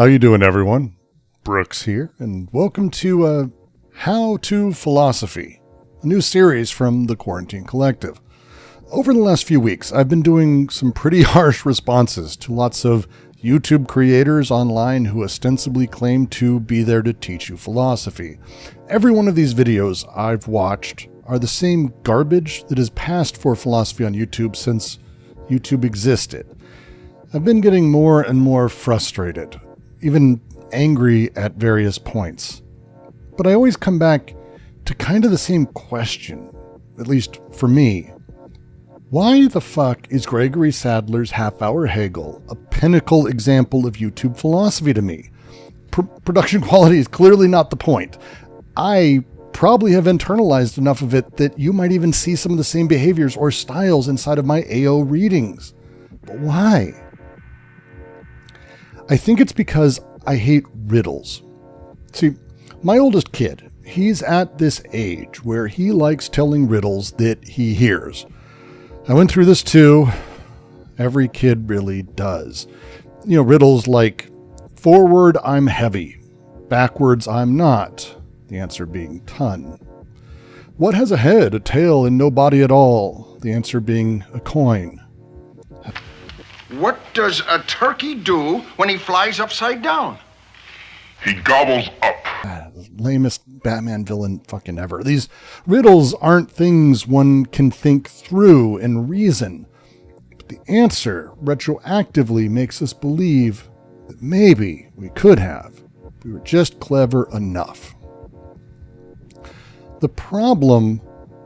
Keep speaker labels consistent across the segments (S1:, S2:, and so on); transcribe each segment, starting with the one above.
S1: How you doing, everyone? Brooks here, and welcome to How to Philosophy, a new series from the Quarantine Collective. Over the last few weeks, I've been doing some pretty harsh responses to lots of YouTube creators online who ostensibly claim to be there to teach you philosophy. Every one of these videos I've watched are the same garbage that has passed for philosophy on YouTube since YouTube existed. I've been getting more and more frustrated, even angry at various points. But I always come back to kind of the same question, at least for me. Why the fuck is Gregory Sadler's half-hour Hegel a pinnacle example of YouTube philosophy to me? Production quality is clearly not the point. I probably have internalized enough of it that you might even see some of the same behaviors or styles inside of my AO readings. But why? I think it's because I hate riddles. See, my oldest kid, he's at this age where he likes telling riddles that he hears. I went through this too. Every kid really does. You know, riddles like, forward I'm heavy, backwards I'm not, the answer being ton. What has a head, a tail, and no body at all, the answer being a coin.
S2: What does a turkey do when he flies upside down?
S3: He gobbles up.
S1: Lamest Batman villain fucking ever. These riddles aren't things one can think through and reason. But the answer retroactively makes us believe that maybe we could have. We were just clever enough. The problem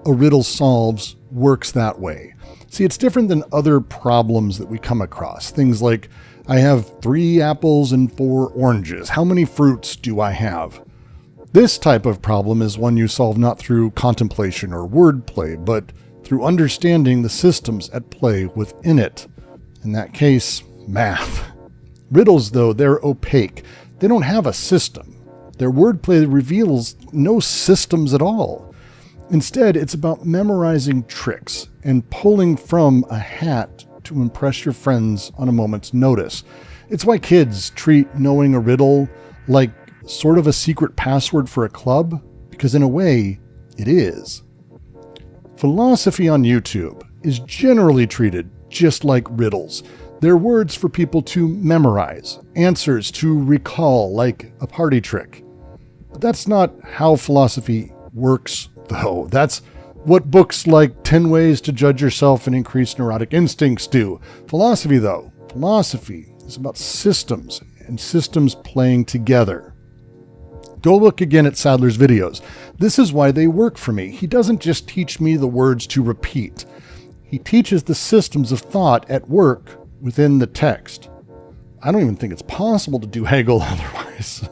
S1: a riddle solves works that way. See, it's different than other problems that we come across. Things like, I have 3 apples and 4 oranges. How many fruits do I have? This type of problem is one you solve not through contemplation or wordplay, but through understanding the systems at play within it. In that case, math. Riddles, though, they're opaque. They don't have a system. Their wordplay reveals no systems at all. Instead, it's about memorizing tricks and pulling from a hat to impress your friends on a moment's notice. It's why kids treat knowing a riddle like sort of a secret password for a club, because in a way, it is. Philosophy on YouTube is generally treated just like riddles. They're words for people to memorize, answers to recall like a party trick. But that's not how philosophy works, though. That's what books like 10 Ways to Judge Yourself and Increase Neurotic Instincts do. Philosophy, though, philosophy is about systems and systems playing together. Go look again at Sadler's videos. This is why they work for me. He doesn't just teach me the words to repeat. He teaches the systems of thought at work within the text. I don't even think it's possible to do Hegel otherwise.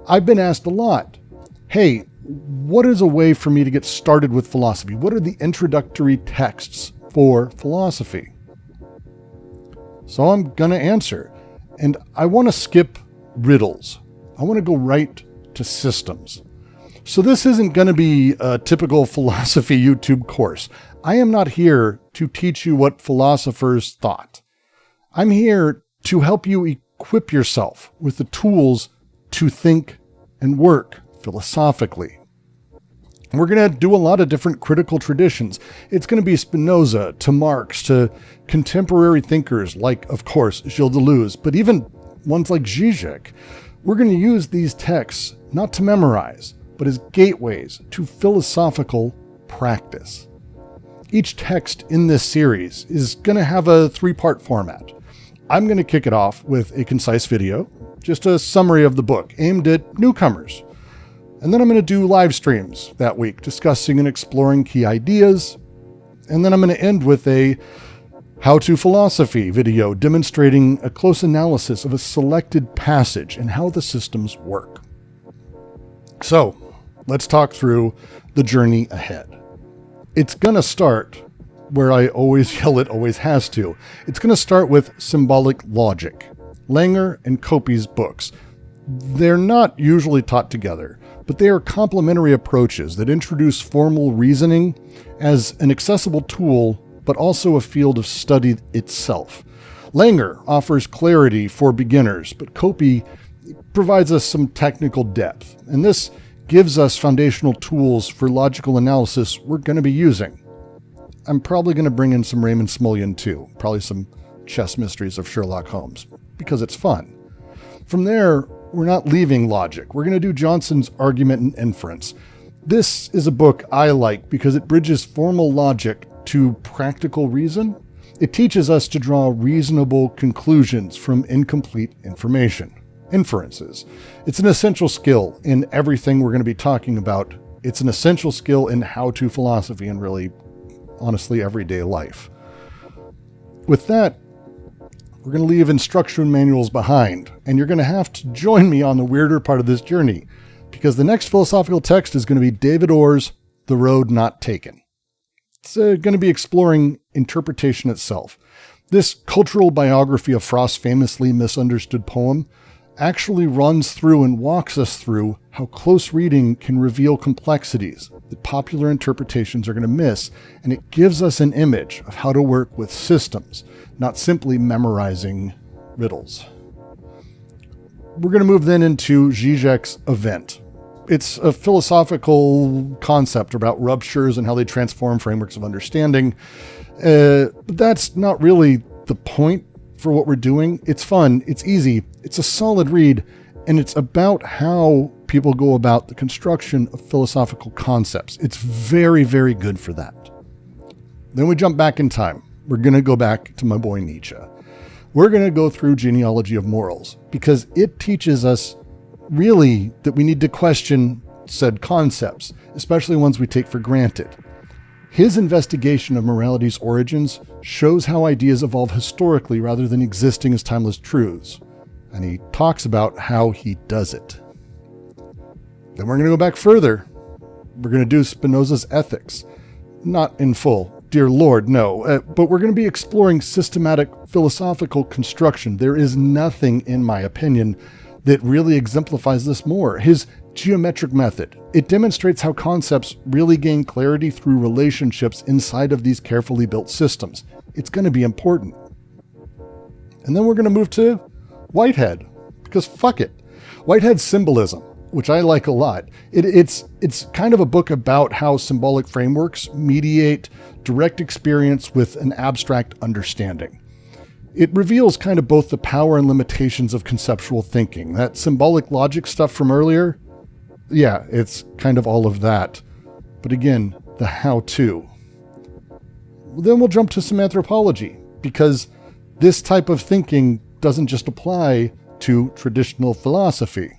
S1: I've been asked a lot, hey, what is a way for me to get started with philosophy? What are the introductory texts for philosophy? So I'm going to answer. And I want to skip riddles. I want to go right to systems. So this isn't going to be a typical philosophy YouTube course. I am not here to teach you what philosophers thought. I'm here to help you equip yourself with the tools to think and work philosophically. We're going to do a lot of different critical traditions. It's going to be Spinoza to Marx to contemporary thinkers like, of course, Gilles Deleuze, but even ones like Zizek. We're going to use these texts not to memorize, but as gateways to philosophical practice. Each text in this series is going to have a 3-part format. I'm going to kick it off with a concise video, just a summary of the book aimed at newcomers. And then I'm going to do live streams that week discussing and exploring key ideas. And then I'm going to end with a How to Philosophy video demonstrating a close analysis of a selected passage and how the systems work. So let's talk through the journey ahead. It's going to start where I always yell it always has to. It's going to start with symbolic logic. Langer and Copy's books. They're not usually taught together, but they are complementary approaches that introduce formal reasoning as an accessible tool, but also a field of study itself. Langer offers clarity for beginners, but Copy provides us some technical depth, and this gives us foundational tools for logical analysis we're going to be using. I'm probably going to bring in some Raymond Smullyan too, probably some chess mysteries of Sherlock Holmes, because it's fun. From there, we're not leaving logic. We're going to do Johnson's argument and inference. This is a book I like because it bridges formal logic to practical reason. It teaches us to draw reasonable conclusions from incomplete information. Inferences. It's an essential skill in everything we're going to be talking about. It's an essential skill in how-to philosophy and really, honestly, everyday life. With that, we're going to leave instruction manuals behind, and you're going to have to join me on the weirder part of this journey, because the next philosophical text is going to be David Orr's The Road Not Taken. It's going to be exploring interpretation itself. This cultural biography of Frost's famously misunderstood poem actually runs through and walks us through how close reading can reveal complexities that popular interpretations are going to miss, and it gives us an image of how to work with systems, not simply memorizing riddles. We're going to move then into Zizek's event. It's a philosophical concept about ruptures and how they transform frameworks of understanding. But that's not really the point for what we're doing. It's fun, it's easy, it's a solid read, and it's about how people go about the construction of philosophical concepts. It's very, very good for that. Then we jump back in time. We're going to go back to my boy Nietzsche. We're going to go through Genealogy of Morals because it teaches us really that we need to question said concepts, especially ones we take for granted. His investigation of morality's origins shows how ideas evolve historically rather than existing as timeless truths, and he talks about how he does it. Then we're going to go back further. We're going to do Spinoza's Ethics. Not in full, dear Lord, no, but we're going to be exploring systematic philosophical construction. There is nothing, in my opinion, that really exemplifies this more. His geometric method. It demonstrates how concepts really gain clarity through relationships inside of these carefully built systems. It's going to be important. And then we're going to move to Whitehead, because fuck it. Whitehead's symbolism, which I like a lot. It's kind of a book about how symbolic frameworks mediate direct experience with an abstract understanding. It reveals kind of both the power and limitations of conceptual thinking. That symbolic logic stuff from earlier, yeah, it's kind of all of that. But again, the how-to. Then we'll jump to some anthropology, because this type of thinking doesn't just apply to traditional philosophy.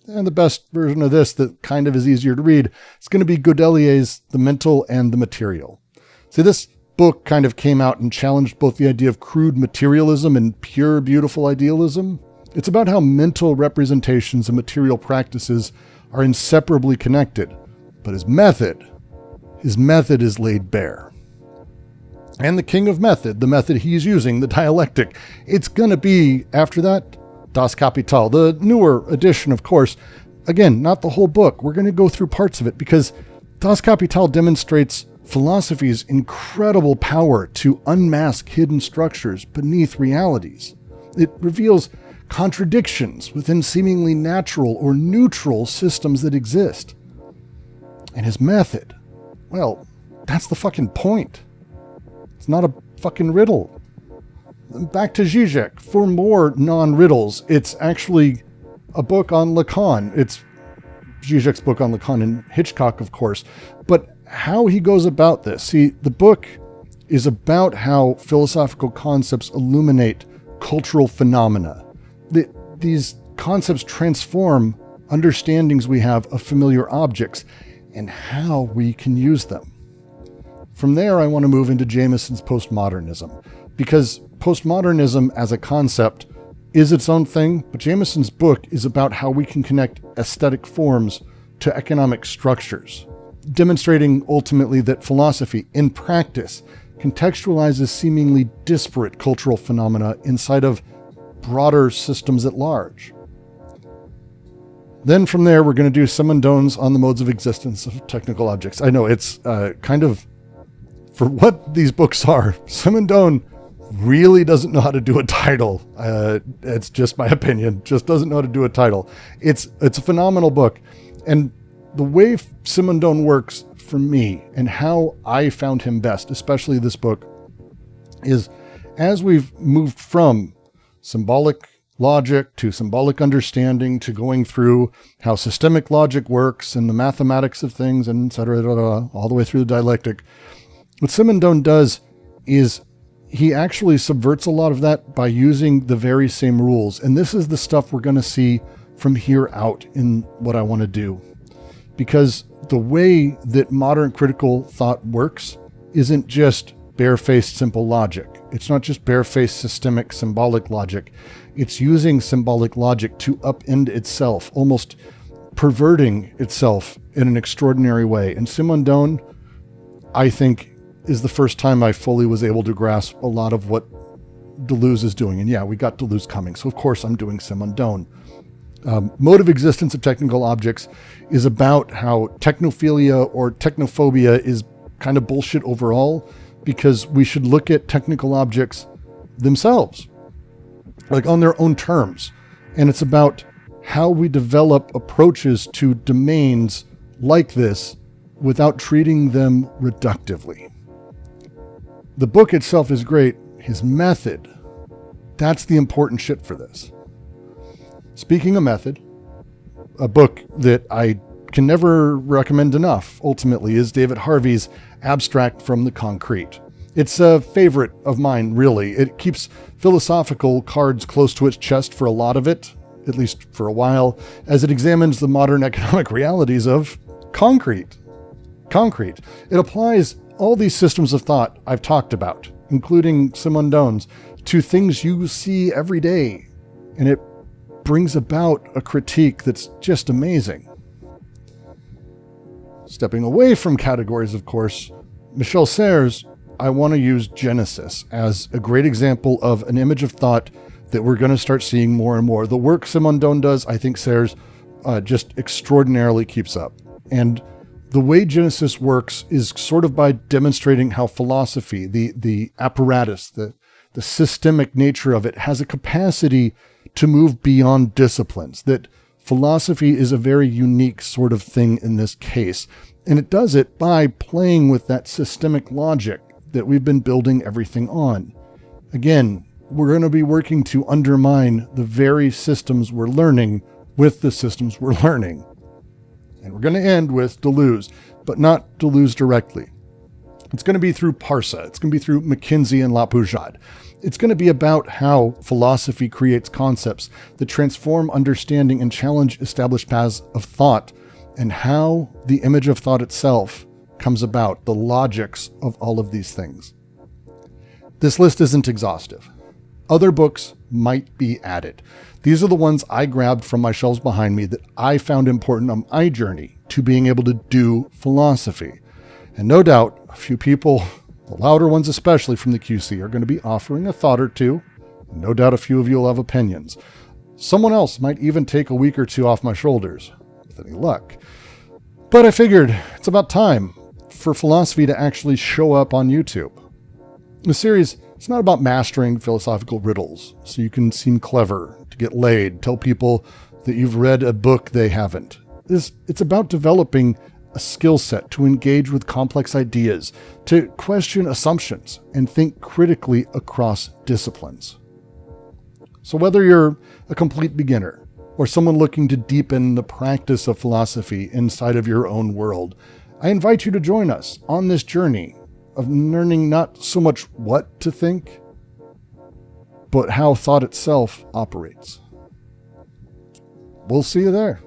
S1: And the best version of this that kind of is easier to read is going to be Godelier's The Mental and the Material. See, this book kind of came out and challenged both the idea of crude materialism and pure beautiful idealism. It's about how mental representations and material practices are inseparably connected, but his method is laid bare. And the king of method, the method he's using, the dialectic, it's going to be, after that, Das Kapital, the newer edition, of course. Again, not the whole book. We're going to go through parts of it because Das Kapital demonstrates philosophy's incredible power to unmask hidden structures beneath realities. It reveals contradictions within seemingly natural or neutral systems that exist. And his method, well, that's the fucking point. It's not a fucking riddle. Back to Zizek for more non-riddles. It's actually a book on Lacan. It's Zizek's book on Lacan and Hitchcock, of course. But how he goes about this. See, the book is about how philosophical concepts illuminate cultural phenomena. These concepts transform understandings we have of familiar objects and how we can use them. From there, I want to move into Jameson's postmodernism, because postmodernism as a concept is its own thing, but Jameson's book is about how we can connect aesthetic forms to economic structures, demonstrating ultimately that philosophy, in practice, contextualizes seemingly disparate cultural phenomena inside of broader systems at large. Then from there, we're going to do Simondon's on the modes of existence of technical objects. I know it's kind of, for what these books are, Simondon really doesn't know how to do a title. It's just my opinion. Just doesn't know how to do a title. It's a phenomenal book. And the way Simondon works for me and how I found him best, especially this book, is as we've moved from symbolic logic to symbolic understanding to going through how systemic logic works and the mathematics of things and et cetera, all the way through the dialectic. What Simondon does is he actually subverts a lot of that by using the very same rules. And this is the stuff we're going to see from here out in what I want to do. Because the way that modern critical thought works isn't just barefaced simple logic. It's not just barefaced systemic symbolic logic. It's using symbolic logic to upend itself, almost perverting itself in an extraordinary way. And Simondon, I think, is the first time I fully was able to grasp a lot of what Deleuze is doing. And yeah, we got Deleuze coming, so of course I'm doing Simondon. Mode of existence of technical objects is about how technophilia or technophobia is kind of bullshit overall, because we should look at technical objects themselves, like on their own terms. And it's about how we develop approaches to domains like this without treating them reductively. The book itself is great. His method, that's the important shit for this. Speaking of method, a book that I can never recommend enough, ultimately, is David Harvey's Abstract from the Concrete. It's a favorite of mine, really. It keeps philosophical cards close to its chest for a lot of it, at least for a while, as it examines the modern economic realities of concrete. Concrete. It applies all these systems of thought I've talked about, including Simondon's, to things you see every day. And it brings about a critique that's just amazing. Stepping away from categories, of course, Michel Serres, I want to use Genesis as a great example of an image of thought that we're going to start seeing more and more. The work Simondon does, I think Serres just extraordinarily keeps up. And the way Genesis works is sort of by demonstrating how philosophy, the apparatus, the systemic nature of it, has a capacity to move beyond disciplines, that philosophy is a very unique sort of thing in this case. And it does it by playing with that systemic logic that we've been building everything on. Again, we're going to be working to undermine the very systems we're learning with the systems we're learning. And we're going to end with Deleuze, but not Deleuze directly. It's going to be through Parsa. It's going to be through McKinsey and Lapoujade. It's going to be about how philosophy creates concepts that transform understanding and challenge established paths of thought, and how the image of thought itself comes about, the logics of all of these things. This list isn't exhaustive. Other books might be added. These are the ones I grabbed from my shelves behind me that I found important on my journey to being able to do philosophy. And no doubt, a few people, the louder ones especially from the QC, are going to be offering a thought or two. No doubt a few of you will have opinions. Someone else might even take a week or two off my shoulders, with any luck. But I figured it's about time for philosophy to actually show up on YouTube. The series, it's not about mastering philosophical riddles so you can seem clever, to get laid, tell people that you've read a book they haven't. It's about developing a skill set to engage with complex ideas, to question assumptions, and think critically across disciplines. So whether you're a complete beginner or someone looking to deepen the practice of philosophy inside of your own world, I invite you to join us on this journey of learning not so much what to think, but how thought itself operates. We'll see you there.